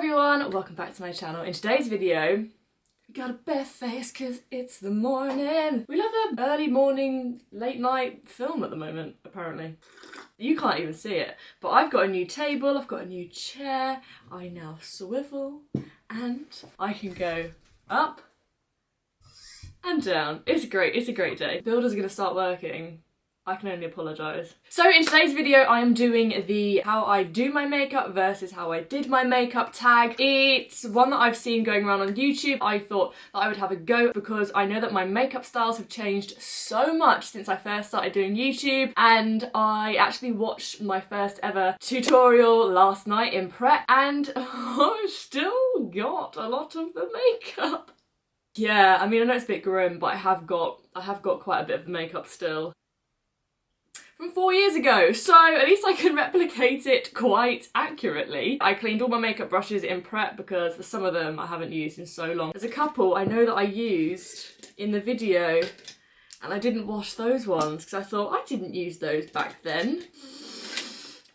everyone, welcome back to my channel. In today's video, we got a bare face because it's the morning. We love an early morning, late night film at the moment, apparently. You can't even see it, but I've got a new table, I've got a new chair, I now swivel, and I can go up and down. It's a great day. Builder's gonna start working. I can only apologise. So in today's video I am doing the how I do my makeup versus how I did my makeup tag. It's one that I've seen going around on YouTube. I thought that I would have a go because I know that my makeup styles have changed so much since I first started doing YouTube, and I actually watched my first ever tutorial last night in prep and I've still got a lot of the makeup. Yeah, I mean I know it's a bit grim, but I have got quite a bit of makeup still. From 4 years ago, so at least I can replicate it quite accurately. I cleaned all my makeup brushes in prep because some of them I haven't used in so long. There's a couple I know that I used in the video and I didn't wash those ones because I thought I didn't use those back then.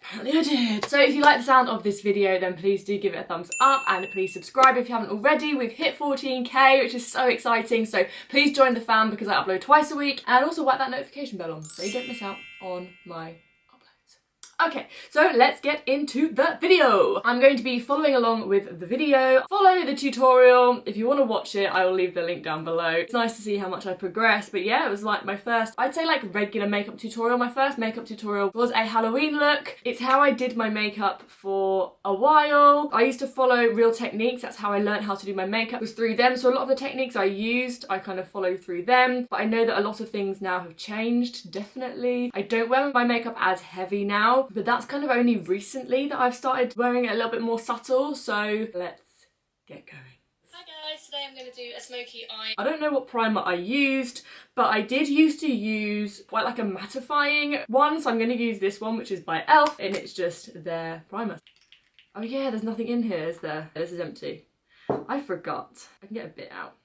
Apparently I did. So if you like the sound of this video, then please do give it a thumbs up and please subscribe if you haven't already. We've hit 14k, which is so exciting, so please join the fam because I upload twice a week, and also whack that notification bell on so you don't miss out on my uploads. Okay, so let's get into the video. I'm going to be following along with the video. Follow the tutorial. If you want to watch it, I will leave the link down below. It's nice to see how much I progressed, but yeah, it was like my first, I'd say like regular makeup tutorial. My first makeup tutorial was a Halloween look. It's how I did my makeup for a while. I used to follow Real Techniques. That's how I learned how to do my makeup, was through them. So a lot of the techniques I used, I kind of followed through them, but I know that a lot of things now have changed, definitely. I don't wear my makeup as heavy now, but that's kind of only recently that I've started wearing it a little bit more subtle, so let's get going. Hi guys, today I'm going to do a smoky eye. I don't know what primer I used, but I did used to use quite like a mattifying one, so I'm going to use this one, which is by e.l.f. and it's just their primer. Oh yeah, there's nothing in here, is there? This is empty. I forgot. I can get a bit out.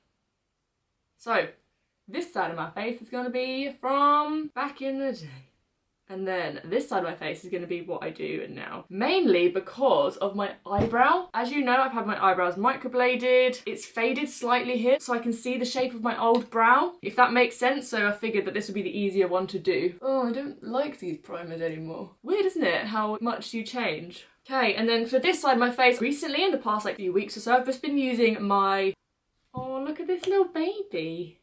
So, this side of my face is going to be from back in the day. And then this side of my face is going to be what I do now. Mainly because of my eyebrow. As you know, I've had my eyebrows microbladed. It's faded slightly here, so I can see the shape of my old brow, if that makes sense. So I figured that this would be the easier one to do. Oh, I don't like these primers anymore. Weird, isn't it, how much you change? Okay, and then for this side of my face, recently, in the past like few weeks or so, I've just been using my... Oh, look at this little baby.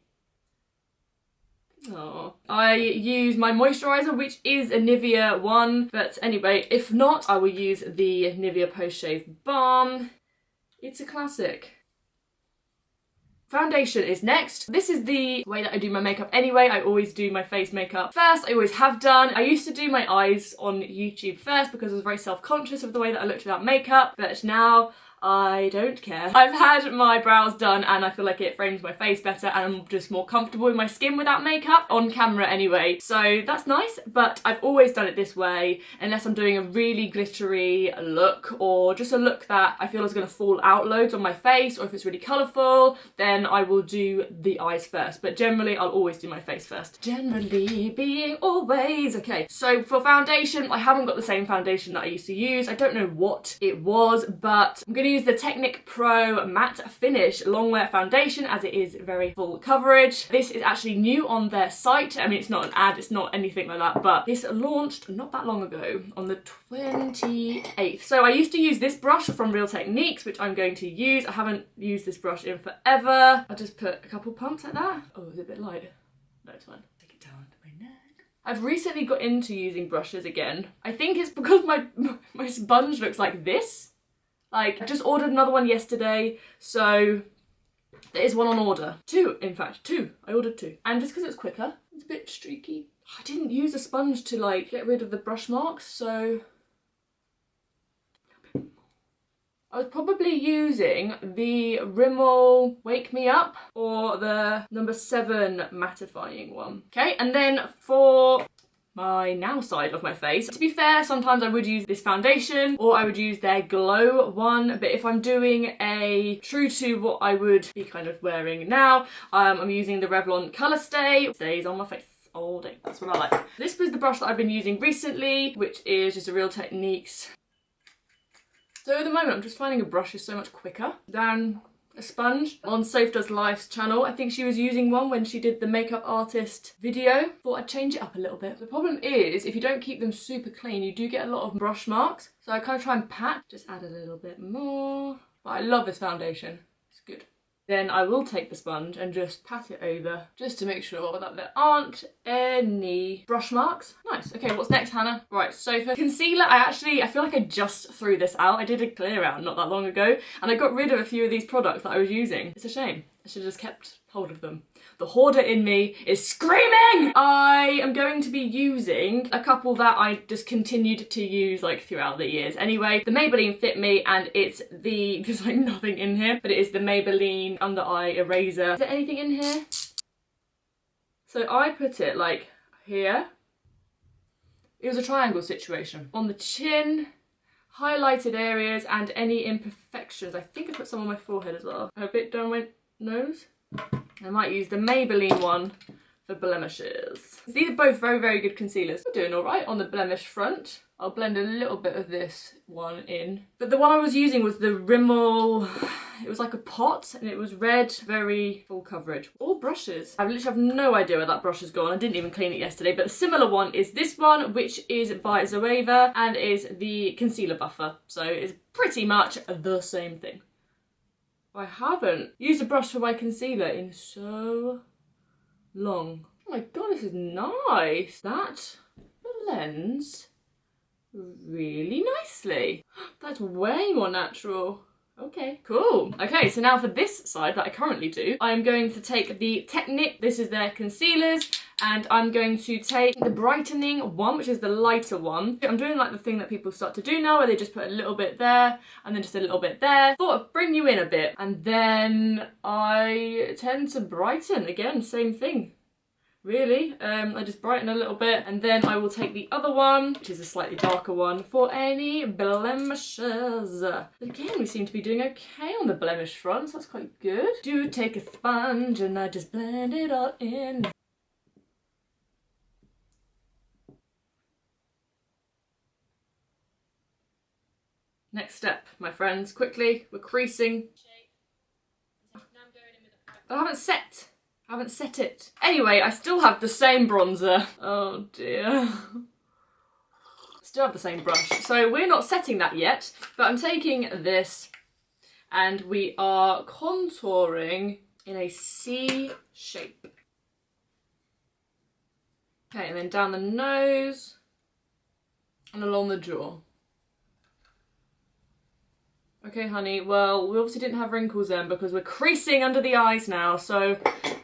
Oh. I use my moisturiser, which is a Nivea one, but anyway, if not, I will use the Nivea Post Shave Balm. It's a classic. Foundation is next. This is the way that I do my makeup anyway. I always do my face makeup first. I always have done. I used to do my eyes on YouTube first because I was very self-conscious of the way that I looked without makeup, but now I don't care. I've had my brows done and I feel like it frames my face better and I'm just more comfortable with my skin without makeup, on camera anyway. So that's nice, but I've always done it this way unless I'm doing a really glittery look or just a look that I feel is going to fall out loads on my face, or if it's really colourful, then I will do the eyes first. But generally, I'll always do my face first. Generally being always. Okay, so for foundation, I haven't got the same foundation that I used to use. I don't know what it was, but I'm going to use the Technic Pro Matte Finish Longwear Foundation as it is very full coverage. This is actually new on their site. I mean, it's not an ad, it's not anything like that, but this launched not that long ago on the 28th. So I used to use this brush from Real Techniques, which I'm going to use. I haven't used this brush in forever. I'll just put a couple pumps like that. Oh, is it a bit light? No, it's fine. Take it down to my neck. I've recently got into using brushes again. I think it's because my sponge looks like this. Like, I just ordered another one yesterday, so there is one on order. Two, in fact, two. I ordered two. And just because it's quicker, it's a bit streaky. I didn't use a sponge to, like, get rid of the brush marks, so... I was probably using the Rimmel Wake Me Up or the number 7 mattifying one. Okay, and then for my now side of my face. To be fair, sometimes I would use this foundation or I would use their Glow one, but if I'm doing a true to what I would be kind of wearing now, I'm using the Revlon Colour Stay. It stays on my face all day. That's what I like. This was the brush that I've been using recently, which is just a Real Techniques So at the moment, I'm just finding a brush is so much quicker than a sponge. On SOJOS Life's channel, I think she was using one when she did the makeup artist video. Thought I'd change it up a little bit. The problem is, if you don't keep them super clean, you do get a lot of brush marks. So I kind of try and pat, just add a little bit more. But I love this foundation, it's good. Then I will take the sponge and just pat it over just to make sure that there aren't any brush marks. Nice. Okay, what's next, Hannah? Right, so for concealer, I feel like I just threw this out. I did a clear out not that long ago, and I got rid of a few of these products that I was using. It's a shame. I should have just kept hold of them. The hoarder in me is screaming! I am going to be using a couple that I just continued to use like throughout the years. Anyway, the Maybelline Fit Me, and it's the, there's like nothing in here, but it is the Maybelline Under Eye Eraser. Is there anything in here? So I put it like here. It was a triangle situation. On the chin, highlighted areas, and any imperfections. I think I put some on my forehead as well. A bit down my nose. I might use the Maybelline one for blemishes. These are both very, very good concealers. I'm doing all right on the blemish front. I'll blend a little bit of this one in. But the one I was using was the Rimmel, it was like a pot and it was red, very full coverage. All brushes. I literally have no idea where that brush has gone. I didn't even clean it yesterday, but a similar one is this one, which is by Zoeva and is the concealer buffer. So it's pretty much the same thing. I haven't used a brush for my concealer in so long. Oh my god, this is nice. That blends really nicely. That's way more natural. Okay, cool. Okay, so now for this side that I currently do, I'm going to take the Technic, this is their concealers, and I'm going to take the brightening one, which is the lighter one. I'm doing like the thing that people start to do now, where they just put a little bit there, and then just a little bit there. Thought I'd bring you in a bit, and then I tend to brighten, again, same thing. Really, I just brighten a little bit, and then I will take the other one, which is a slightly darker one, for any blemishes. But again, we seem to be doing okay on the blemish front, so that's quite good. Do take a sponge and I just blend it all in. Next step, my friends, quickly, we're creasing. But I haven't set it. Anyway, I still have the same bronzer. Oh dear. Still have the same brush. So we're not setting that yet, but I'm taking this and we are contouring in a C shape. Okay, and then down the nose and along the jaw. Okay, honey, well, we obviously didn't have wrinkles then because we're creasing under the eyes now, so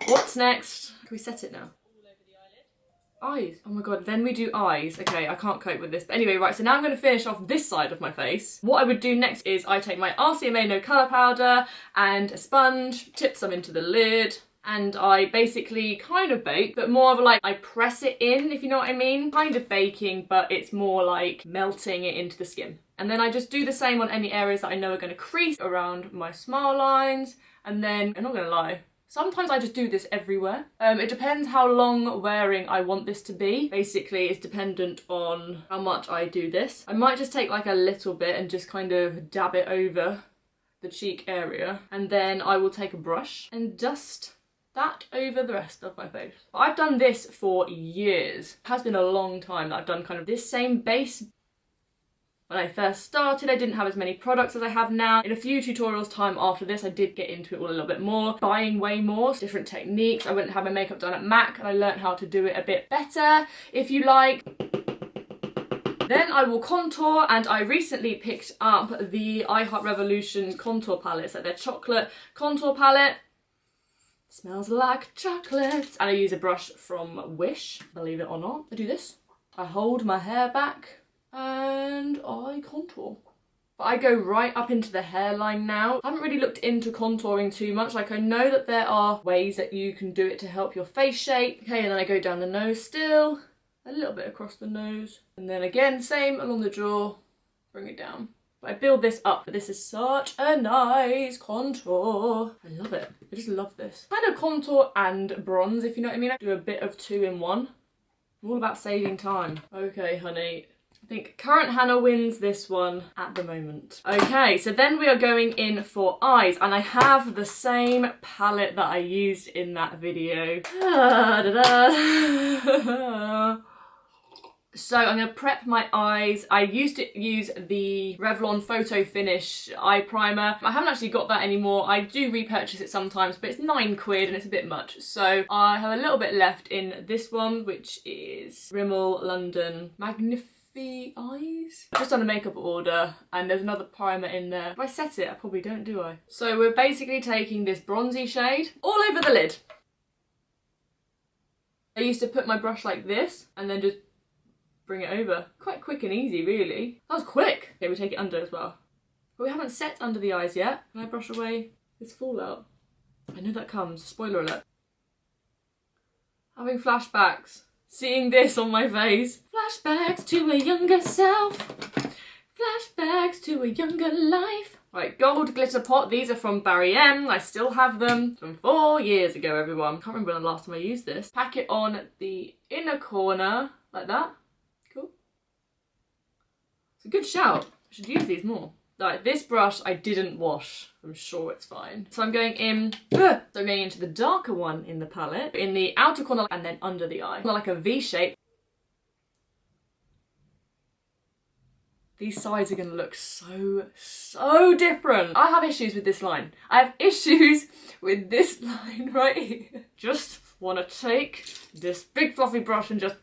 what's next? Can we set it now? All over the eyelid. Eyes. Oh my god, then we do eyes. Okay, I can't cope with this. But anyway, right, so now I'm going to finish off this side of my face. What I would do next is I take my RCMA No Colour Powder and a sponge, tip some into the lid, and I basically kind of bake, but more of like I press it in, if you know what I mean. Kind of baking, but it's more like melting it into the skin. And then I just do the same on any areas that I know are going to crease around my smile lines. And then, I'm not going to lie, sometimes I just do this everywhere. It depends how long wearing I want this to be. Basically, it's dependent on how much I do this. I might just take like a little bit and just kind of dab it over the cheek area. And then I will take a brush and dust that over the rest of my face. I've done this for years. It has been a long time that I've done kind of this same base. When I first started, I didn't have as many products as I have now. In a few tutorials time after this, I did get into it all a little bit more, buying way more, different techniques. I went and had my makeup done at MAC and I learned how to do it a bit better, if you like. Then I will contour, and I recently picked up the I Heart Revolution contour palette. So their chocolate contour palette. Smells like chocolate. And I use a brush from Wish, believe it or not. I do this. I hold my hair back and I contour. But I go right up into the hairline now. I haven't really looked into contouring too much. Like, I know that there are ways that you can do it to help your face shape. Okay, and then I go down the nose still. A little bit across the nose. And then again, same along the jaw. Bring it down. But I build this up. This is such a nice contour. I love it. I just love this. Kind of contour and bronze, if you know what I mean. I do a bit of two in one. I'm all about saving time. Okay, honey. think Current Hannah wins this one at the moment. Okay, so then we are going in for eyes, and I have the same palette that I used in that video. So I'm going to prep my eyes. I used to use the Revlon Photo Finish eye primer. I haven't actually got that anymore. I do repurchase it sometimes, but it's £9 and it's a bit much. So I have a little bit left in this one, which is Rimmel London Magnify Eyes. Just on a makeup order, and there's another primer in there. If I set it, I probably don't, do I? So we're basically taking this bronzy shade all over the lid. I used to put my brush like this and then just bring it over. Quite quick and easy, really. That was quick. Okay, we take it under as well. But we haven't set under the eyes yet. Can I brush away this fallout? I know that comes. Spoiler alert. Having flashbacks. Seeing this on my face. Flashbacks to a younger self. Flashbacks to a younger life. Right, gold glitter pot. These are from Barry M. I still have them from 4 years ago, everyone. Can't remember when the last time I used this. Pack it on the inner corner, like that. Cool. It's a good shout. I should use these more. Right, this brush I didn't wash. I'm sure it's fine. So I'm going in, so I'm going into the darker one in the palette, in the outer corner and then under the eye. Like a V shape. These sides are gonna look so different. I have issues with this line. I have issues with this line right here. Just wanna take this big fluffy brush and just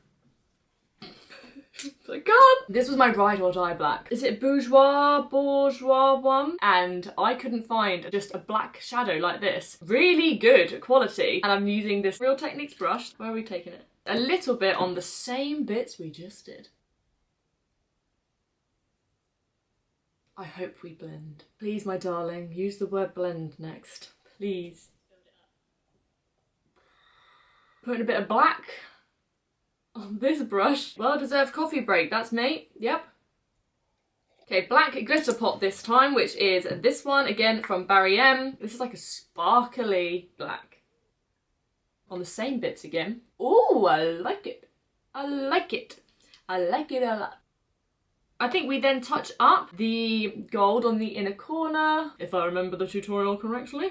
I can't. This was my ride or die black. Is it bourgeois one? And I couldn't find just a black shadow like this. Really good quality. And I'm using this Real Techniques brush. Where are we taking it? A little bit on the same bits we just did. I hope we blend. Please, my darling, use the word blend next. Please. Putting a bit of black on this brush. Well-deserved coffee break, that's me. Yep. Okay, black glitter pot this time, which is this one, again from Barry M. This is like a sparkly black. On the same bits again. Ooh, I like it. I like it. I like it a lot. I think we then touch up the gold on the inner corner, if I remember the tutorial correctly.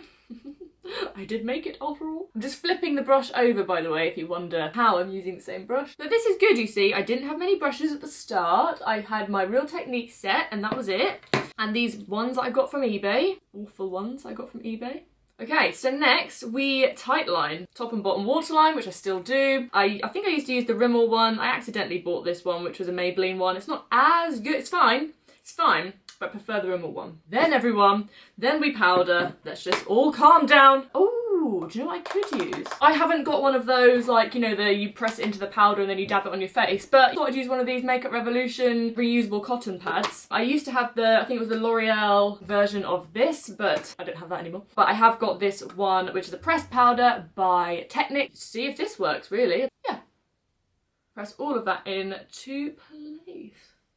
I did make it after all. I'm just flipping the brush over, by the way, if you wonder how I'm using the same brush. But this is good, you see. I didn't have many brushes at the start. I had my Real Techniques set, and that was it. And these ones that I got from eBay. Awful ones I got from eBay. Okay, so next we Tightline. Top and bottom waterline, which I still do. I think I used to use the Rimmel one. I accidentally bought this one, which was a Maybelline one. It's not as good. It's fine. It's fine. But I prefer the Rimmel one. Then everyone, then we powder. Let's just all calm down. Oh, do you know what I could use? I haven't got one of those, like, you know, you press it into the powder and then you dab it on your face, but I thought I'd use one of these Makeup Revolution reusable cotton pads. I used to have I think it was the L'Oreal version of this, but I don't have that anymore. But I have got this one, which is a pressed powder by Technic. See if this works, really. Yeah. Press all of that in to place.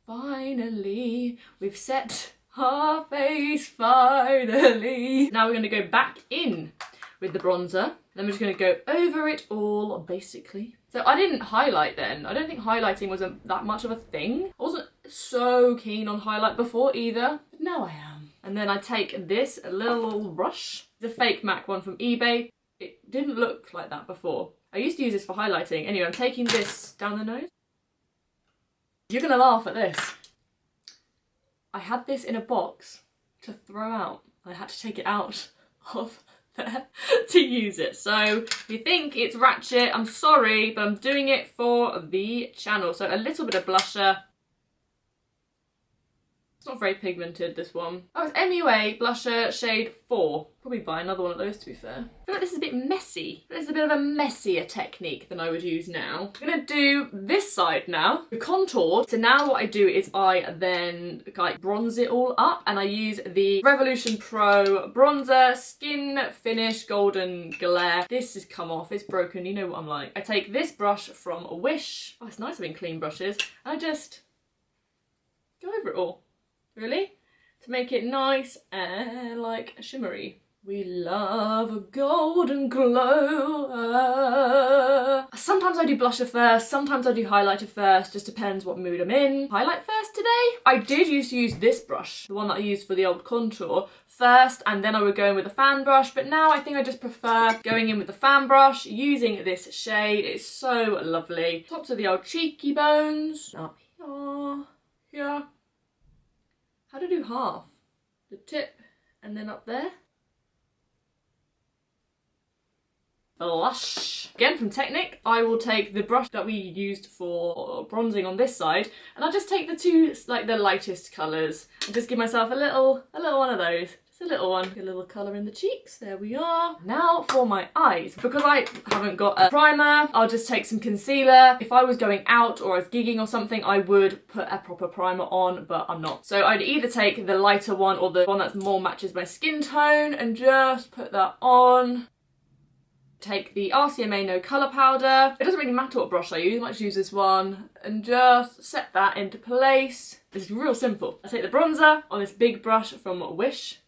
Finally, we've set our face, finally. Now we're going to go back in with the bronzer. Then we're just going to go over it all, basically. So I didn't highlight then. I don't think highlighting was that much of a thing. I wasn't so keen on highlight before either, but now I am. And then I take this little brush, the fake MAC one from eBay. It didn't look like that before. I used to use this for highlighting. Anyway, I'm taking this down the nose. You're gonna laugh at this. I had this in a box to throw out. I had to take it out of there to use it. So if you think it's ratchet, I'm sorry, but I'm doing it for the channel. So a little bit of blusher. It's not very pigmented, this one. Oh, it's MUA blusher shade 4. Probably buy another one of those, to be fair. I feel like this is a bit messy. This is a bit of a messier technique than I would use now. I'm gonna do this side now, the contour. So now what I do is I then like bronze it all up, and I use the Revolution Pro bronzer Skin Finish Golden Glare. This has come off, it's broken, you know what I'm like. I take this brush from Wish. Oh, it's nice having clean brushes. I just go over it all. Really? To make it nice and like shimmery. We love a golden glow. Sometimes I do blusher first, sometimes I do highlighter first, just depends what mood I'm in. Highlight first today. I did used to use this brush, the one that I used for the old contour, first, and then I would go in with a fan brush, but now I think I just prefer going in with the fan brush, using this shade. It's so lovely. Tops of the old cheeky bones. Up here. Here. How to do half? The tip and then up there. Blush. Again from Technic, I will take the brush that we used for bronzing on this side, and I'll just take the two, like the lightest colours, and just give myself a little one of those. Just a little one. Get a little colour in the cheeks. There we are. Now for my eyes. Because I haven't got a primer, I'll just take some concealer. If I was going out or I was gigging or something, I would put a proper primer on, but I'm not. So I'd either take the lighter one or the one that more matches my skin tone and just put that on. Take the RCMA No Colour Powder. It doesn't really matter what brush I use, I might just use this one, and just set that into place. This is real simple. I take the bronzer on this big brush from Wish,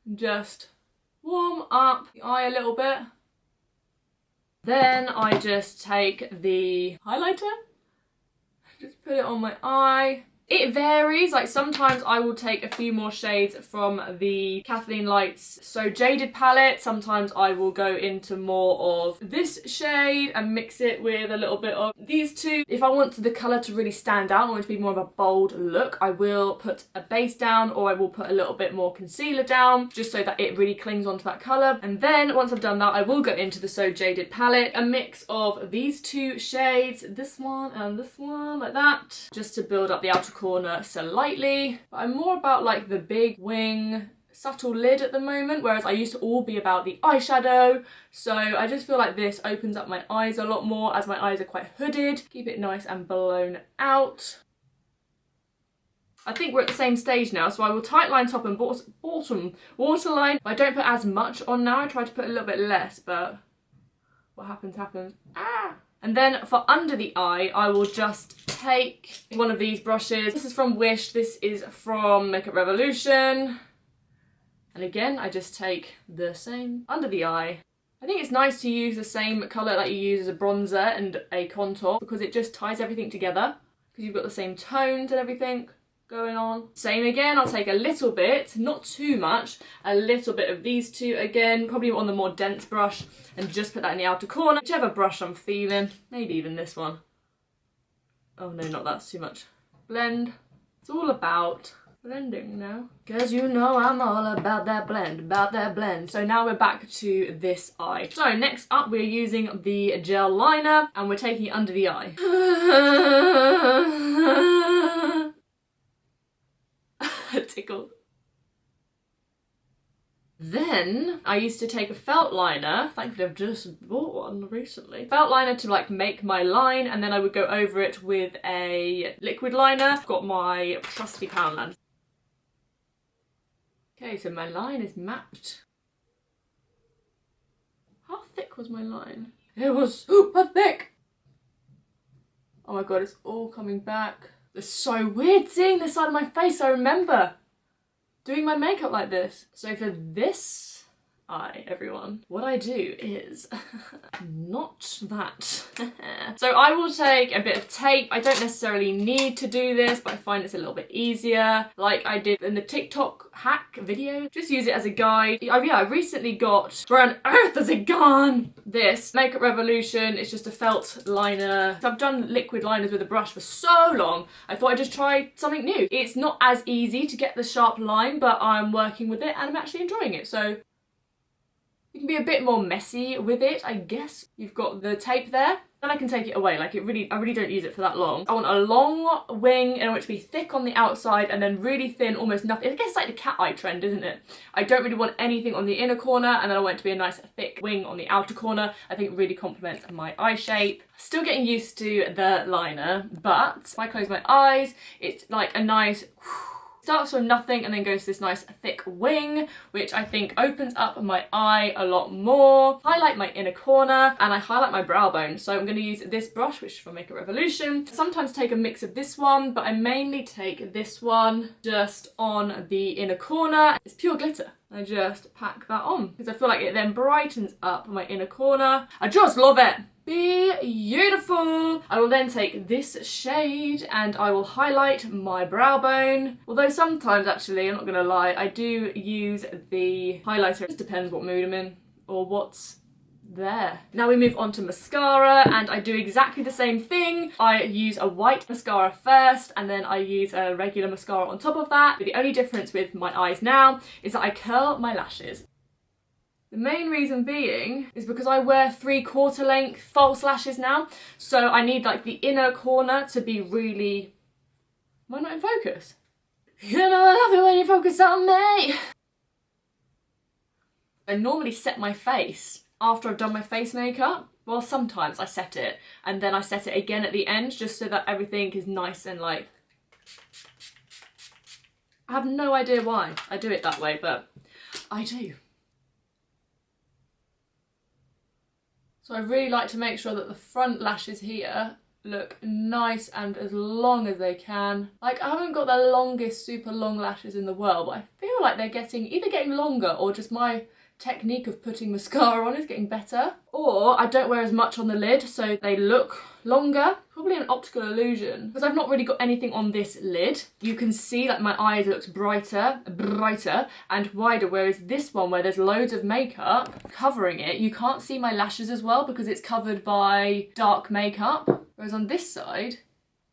and just warm up the eye a little bit. Then I just take the highlighter, just put it on my eye. It varies, like sometimes I will take a few more shades from the Kathleen Lights So Jaded palette. Sometimes I will go into more of this shade and mix it with a little bit of these two. If I want the colour to really stand out, I want it to be more of a bold look, I will put a base down or I will put a little bit more concealer down just so that it really clings onto that colour. And then once I've done that, I will go into the So Jaded palette, a mix of these two shades, this one and this one, like that, just to build up the outer corner slightly. But I'm more about like the big wing subtle lid at the moment, whereas I used to all be about the eyeshadow. So I just feel like this opens up my eyes a lot more as my eyes are quite hooded. Keep it nice and blown out. I think we're at the same stage now, so I will tightline top and bottom waterline. I don't put as much on now, I try to put a little bit less, but what happens happens. Ah! And then for under the eye, I will just take one of these brushes. This is from Wish, this is from Makeup Revolution. And again, I just take the same under the eye. I think it's nice to use the same colour that you use as a bronzer and a contour because it just ties everything together because you've got the same tones and everything going on. Same again, I'll take a little bit, not too much, a little bit of these two again, probably on the more dense brush, and just put that in the outer corner, whichever brush I'm feeling, maybe even this one. Oh no, not that's too much. Blend. It's all about blending now. Cause you know I'm all about that blend, So now we're back to this eye. So next up we're using the gel liner and we're taking it under the eye. Tickled. Then I used to take a felt liner, thankfully I've just bought one recently, felt liner to like make my line, and then I would go over it with a liquid liner. I've got my trusty Poundland. Okay, so my line is mapped. How thick was my line? It was super thick! Oh my god, it's all coming back. It's so weird seeing this side of my face. I remember doing my makeup like this. So for this eye, everyone, what I do is not that. So I will take a bit of tape. I don't necessarily need to do this, but I find it's a little bit easier. Like I did in the TikTok hack video. Just use it as a guide. Yeah, I recently got, where on earth has it gone? This Makeup Revolution. It's just a felt liner. I've done liquid liners with a brush for so long. I thought I'd just try something new. It's not as easy to get the sharp line, but I'm working with it and I'm actually enjoying it. So you can be a bit more messy with it, I guess. You've got the tape there, then I can take it away. Like I really don't use it for that long. I want a long wing and I want it to be thick on the outside and then really thin, almost nothing. I guess it's like the cat eye trend, isn't it? I don't really want anything on the inner corner and then I want it to be a nice thick wing on the outer corner. I think it really complements my eye shape. Still getting used to the liner, but if I close my eyes, it's like a nice Starts from nothing and then goes to this nice thick wing, which I think opens up my eye a lot more. Highlight my inner corner and I highlight my brow bone. So I'm going to use this brush, which is from Makeup Revolution. Sometimes take a mix of this one, but I mainly take this one just on the inner corner. It's pure glitter. I just pack that on because I feel like it then brightens up my inner corner. I just love it. Beautiful. I will then take this shade and I will highlight my brow bone. Although sometimes, actually, I'm not gonna lie, I do use the highlighter. It just depends what mood I'm in or what's there. Now we move on to mascara and I do exactly the same thing. I use a white mascara first and then I use a regular mascara on top of that. But the only difference with my eyes now is that I curl my lashes. The main reason being is because I wear 3/4 length false lashes now, so I need like the inner corner to be really... Am I not in focus? You know I love it when you focus on me! I normally set my face after I've done my face makeup. Well, sometimes I set it and then I set it again at the end just so that everything is nice and like... I have no idea why I do it that way, but I do. So I really like to make sure that the front lashes here look nice and as long as they can. Like, I haven't got the longest super long lashes in the world, but I feel like they're either getting longer or just my technique of putting mascara on is getting better. Or I don't wear as much on the lid, so they look longer. Probably an optical illusion, because I've not really got anything on this lid. You can see like my eyes looks brighter and wider, whereas this one where there's loads of makeup covering it, you can't see my lashes as well because it's covered by dark makeup. Whereas on this side,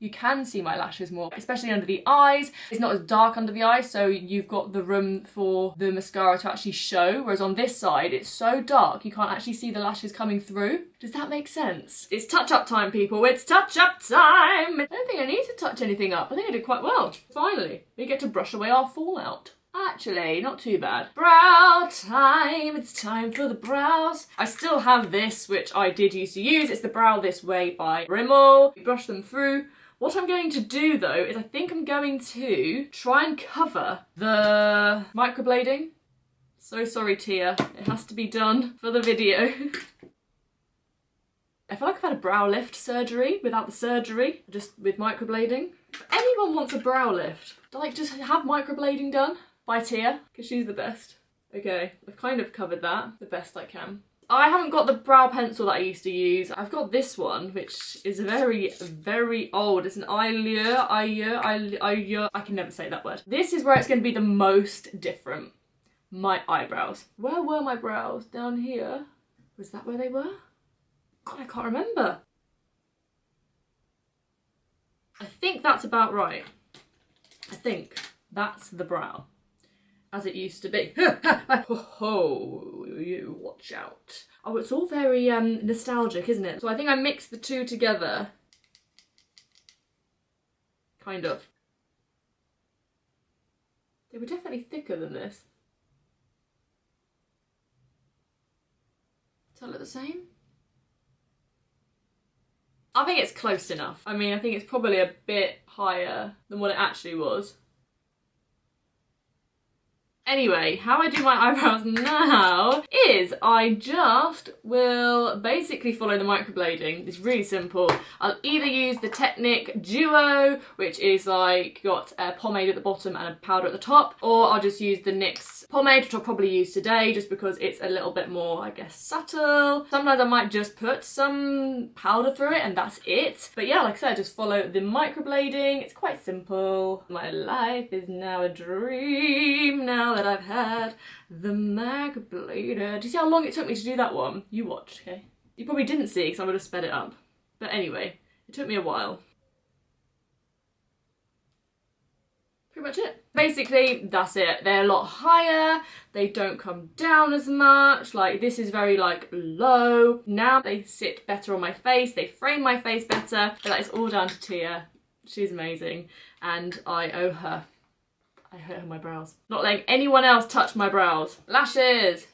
you can see my lashes more, especially under the eyes. It's not as dark under the eyes, so you've got the room for the mascara to actually show, whereas on this side, it's so dark, you can't actually see the lashes coming through. Does that make sense? It's touch-up time, people. It's touch-up time! I don't think I need to touch anything up. I think I did quite well. Finally, we get to brush away our fallout. Actually, not too bad. Brow time! It's time for the brows. I still have this, which I did used to use. It's the Brow This Way by Rimmel. You brush them through. What I'm going to do though is I think I'm going to try and cover the microblading. So sorry, Tia. It has to be done for the video. I feel like I've had a brow lift surgery without the surgery, just with microblading. If anyone wants a brow lift, like just have microblading done by Tia, because she's the best. Okay, I've kind of covered that the best I can. I haven't got the brow pencil that I used to use. I've got this one, which is very, very old. It's an I can never say that word. This is where it's going to be the most different. My eyebrows. Where were my brows? Down here? Was that where they were? God, I can't remember. I think that's about right. I think that's the brow. As it used to be. Oh, you watch out. Oh, it's all very nostalgic, isn't it? So I think I mixed the two together. Kind of. They were definitely thicker than this. Does that look the same? I think it's close enough. I mean, I think it's probably a bit higher than what it actually was. Anyway, how I do my eyebrows now is I just will basically follow the microblading. It's really simple. I'll either use the Technic Duo, which is like got a pomade at the bottom and a powder at the top, or I'll just use the NYX pomade, which I'll probably use today just because it's a little bit more, I guess, subtle. Sometimes I might just put some powder through it and that's it. But yeah, like I said, just follow the microblading. It's quite simple. My life is now a dream now that I've had the microblader. Do you see how long it took me to do that one? You watch, okay? You probably didn't see because I would have sped it up. But anyway, it took me a while. Pretty much it. Basically, that's it. They're a lot higher. They don't come down as much. Like, this is very, like, low. Now they sit better on my face. They frame my face better. But that is all down to Tia. She's amazing. And I owe her. I owe her my brows. Not letting anyone else touch my brows. Lashes!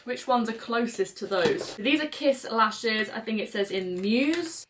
Which ones are closest to those? These are Kiss lashes. I think it says in Muse.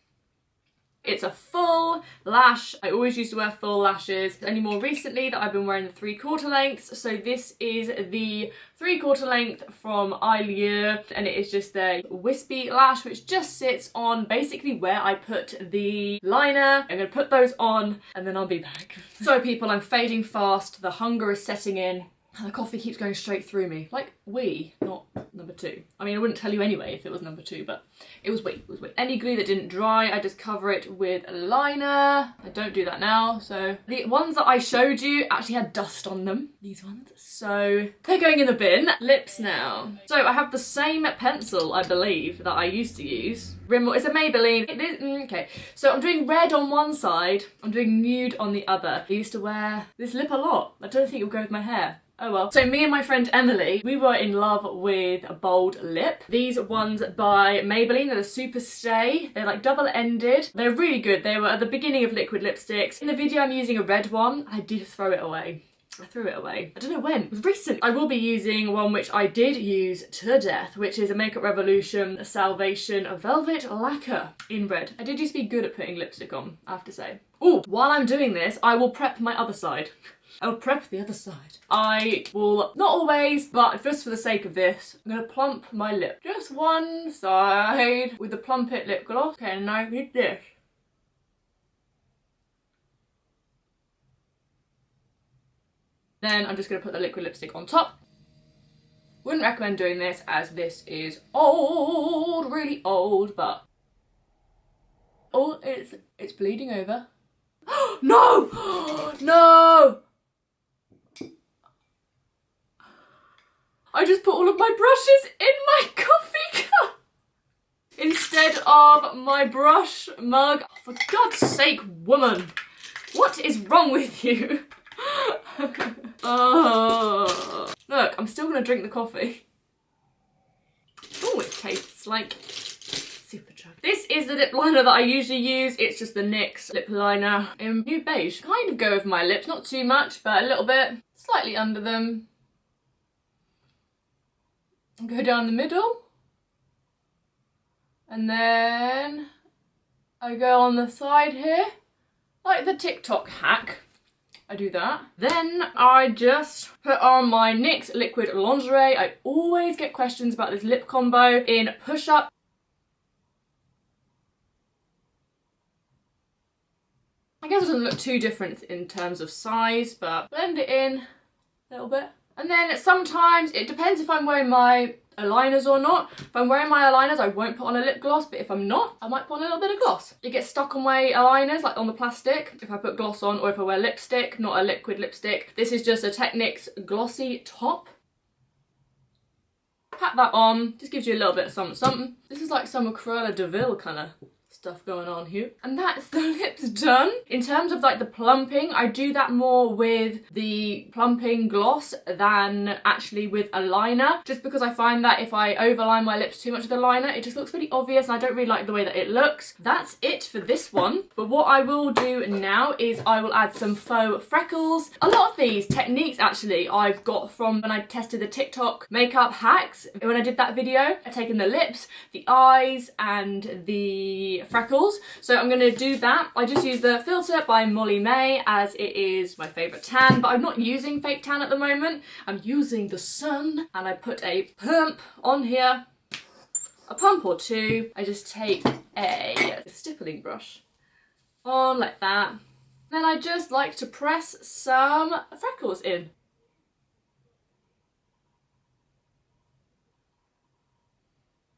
It's a full lash. I always used to wear full lashes. Only more recently that I've been wearing the 3/4 lengths. So this is the 3/4 length from Errrrrmaaaagad, and it is just a wispy lash which just sits on basically where I put the liner. I'm gonna put those on and then I'll be back. Sorry people, I'm fading fast. The hunger is setting in. And the coffee keeps going straight through me. Like we, not number 2. I mean, I wouldn't tell you anyway if it was number 2, but it was we, it was we. Any glue that didn't dry, I just cover it with a liner. I don't do that now, so. The ones that I showed you actually had dust on them, these ones. So they're going in the bin. Lips now. So I have the same pencil, I believe, that I used to use. Rimmel, it's a Maybelline. Okay, so I'm doing red on one side, I'm doing nude on the other. I used to wear this lip a lot. I don't think it would go with my hair. Oh well. So me and my friend Emily, we were in love with a bold lip. These ones by Maybelline, they're the Super Stay. They're like double-ended. They're really good. They were at the beginning of liquid lipsticks. In the video I'm using a red one. I did throw it away. I threw it away. I don't know when. It was recent. I will be using one which I did use to death, which is a Makeup Revolution Salvation Velvet Lacquer in red. I did used to be good at putting lipstick on, I have to say. Ooh, while I'm doing this, I will prep my other side. I'll prep the other side. I will, not always, but just for the sake of this, I'm gonna plump my lip. Just one side with the Plump It lip gloss. Okay, and now I need this. Then I'm just gonna put the liquid lipstick on top. Wouldn't recommend doing this as this is old, really old, but oh, it's bleeding over. No! No! I just put all of my brushes in my coffee cup instead of my brush mug. Oh, for God's sake, woman, what is wrong with you? Oh. Look, I'm still gonna drink the coffee. Oh, it tastes like super chug. This is the lip liner that I usually use. It's just the NYX lip liner in nude beige. Kind of go over my lips, not too much, but a little bit, slightly under them. Go down the middle, and then I go on the side here, like the TikTok hack. I do that. Then I just put on my NYX liquid lingerie. I always get questions about this lip combo in Push Up. I guess it doesn't look too different in terms of size, but blend it in a little bit. And then sometimes, it depends if I'm wearing my aligners or not. If I'm wearing my aligners, I won't put on a lip gloss, but if I'm not, I might put on a little bit of gloss. It gets stuck on my aligners, like on the plastic, if I put gloss on, or if I wear lipstick, not a liquid lipstick. This is just a Technics glossy top. Pat that on, just gives you a little bit of something, something. This is like some Cruella de Vil kind of stuff going on here. And that's the lips done. In terms of like the plumping, I do that more with the plumping gloss than actually with a liner, just because I find that if I overline my lips too much with a liner, it just looks really obvious and I don't really like the way that it looks. That's it for this one. But what I will do now is I will add some faux freckles. A lot of these techniques actually I've got from when I tested the TikTok makeup hacks. When I did that video, I've taken the lips, the eyes and the freckles. So I'm going to do that. I just use the filter by Molly May as it is my favourite tan, but I'm not using fake tan at the moment. I'm using the sun, and I put a pump on here, a pump or two. I just take a stippling brush on like that. Then I just like to press some freckles in.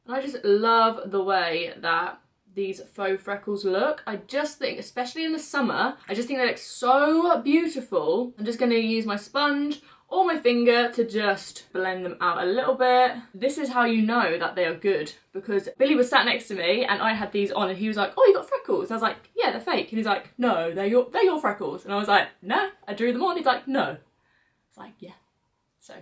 And I just love the way that these faux freckles look. I just think, especially in the summer, I just think they look so beautiful. I'm just gonna use my sponge or my finger to just blend them out a little bit. This is how you know that they are good, because Billy was sat next to me and I had these on and he was like, oh, you got freckles? I was like, yeah, they're fake. And he's like, no, they're your freckles. And I was like, no, I drew them on. He's like, no. It's like, yeah. So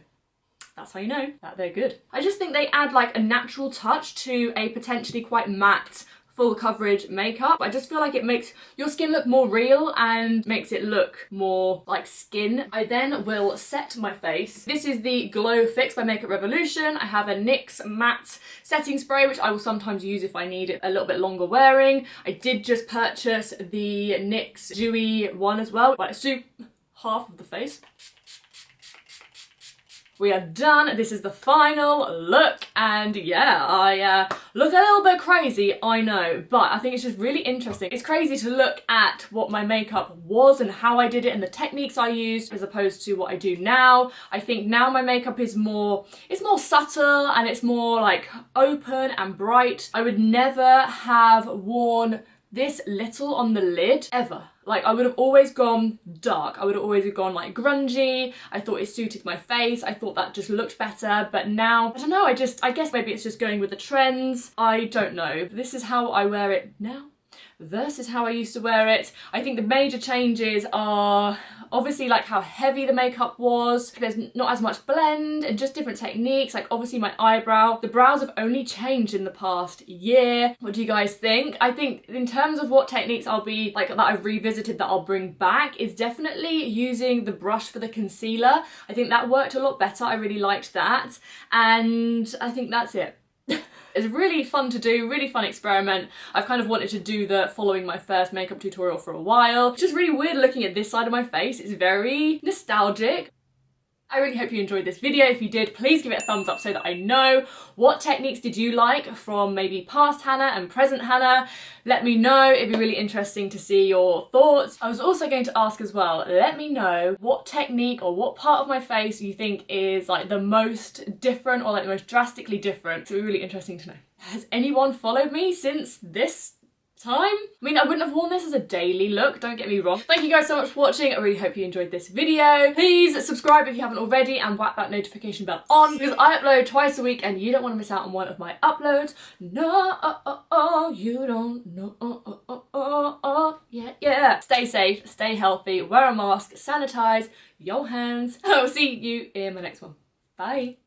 that's how you know that they're good. I just think they add like a natural touch to a potentially quite matte full coverage makeup. I just feel like it makes your skin look more real and makes it look more like skin. I then will set my face. This is the Glow Fix by Makeup Revolution. I have a NYX matte setting spray, which I will sometimes use if I need it a little bit longer wearing. I did just purchase the NYX Dewy one as well. Let's do half of the face. We are done. This is the final look, and yeah, I look a little bit crazy, I know, but I think it's just really interesting. It's crazy to look at what my makeup was and how I did it and the techniques I used as opposed to what I do now. I think now my makeup is more subtle and it's more like open and bright. I would never have worn this little on the lid ever. Like, I would have always gone dark. I would have always gone like grungy. I thought it suited my face. I thought that just looked better. But now, I don't know, I guess maybe it's just going with the trends. I don't know. This is how I wear it now versus how I used to wear it. I think the major changes are obviously like how heavy the makeup was. There's not as much blend and just different techniques. Like obviously my eyebrow, the brows have only changed in the past year. What do you guys think? I think in terms of what techniques I'll be like that I've revisited that I'll bring back is definitely using the brush for the concealer. I think that worked a lot better. I really liked that. And I think that's it. It's really fun to do, really fun experiment. I've kind of wanted to do the following my first makeup tutorial for a while. It's just really weird looking at this side of my face. It's very nostalgic. I really hope you enjoyed this video. If you did, please give it a thumbs up so that I know. What techniques did you like from maybe past Hannah and present Hannah? Let me know. It'd be really interesting to see your thoughts. I was also going to ask as well, let me know what technique or what part of my face you think is like the most different or like the most drastically different. It'd be really interesting to know. Has anyone followed me since this time? I mean, I wouldn't have worn this as a daily look, don't get me wrong. Thank you guys so much for watching. I really hope you enjoyed this video. Please subscribe if you haven't already and whack that notification bell on because I upload twice a week and you don't want to miss out on one of my uploads. No, you don't. No, yeah. Stay safe, stay healthy, wear a mask, sanitize your hands. I'll see you in my next one. Bye.